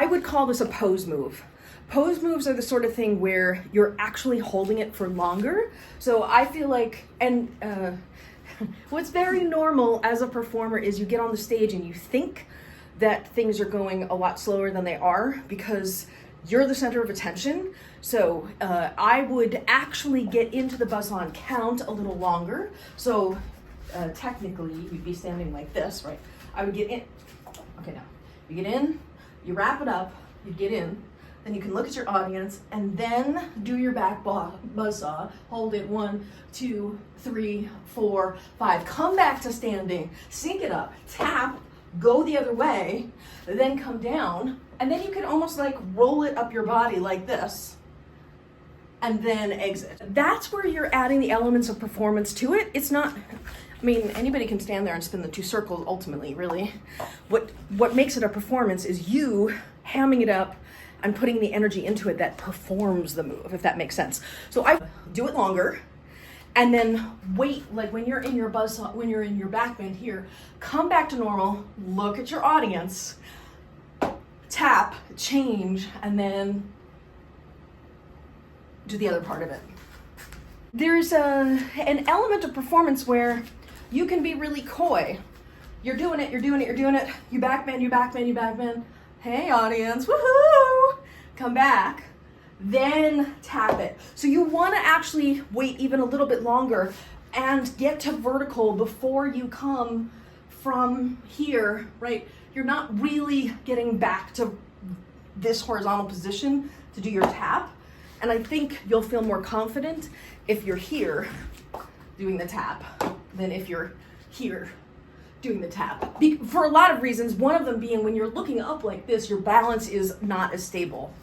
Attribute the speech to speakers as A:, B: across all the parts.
A: would call this a pose move. Pose moves are the sort of thing where you're actually holding it for longer. So I feel like, and what's very normal as a performer is you get on the stage and you think that things are going a lot slower than they are because you're the center of attention. So I would actually get into the Buzzsaw and count a little longer. So technically you'd be standing like this, right? I would get in. Okay, now you get in, you wrap it up, you get in, then you can look at your audience and then do your back Buzzsaw. Hold it 1, 2, 3, 4, 5. Come back to standing, sync it up, tap, go the other way, then come down, and then you can almost like roll it up your body like this, and then exit. That's where you're adding the elements of performance to it. It's not, I mean, anybody can stand there and spin the 2 circles ultimately, really. What makes it a performance is you hamming it up and putting the energy into it that performs the move, if that makes sense. So I do it longer, and then wait, like when you're in your Buzzsaw, when you're in your back bend here, come back to normal, look at your audience, tap, change, and then do the other part of it. There's an element of performance where you can be really coy. You're doing it, you back bend, you back bend, you back bend. Hey audience, woohoo! Come back, then tap it. So you want to actually wait even a little bit longer and get to vertical before you come from here, right? You're not really getting back to this horizontal position to do your tap. And I think you'll feel more confident if you're here doing the tap than if you're here doing the tap. For a lot of reasons, one of them being when you're looking up like this, your balance is not as stable.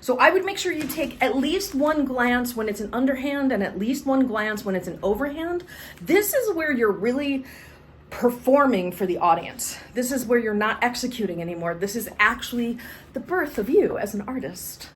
A: So I would make sure you take at least one glance when it's an underhand and at least one glance when it's an overhand. This is where you're really performing for the audience. This is where you're not executing anymore. This is actually the birth of you as an artist.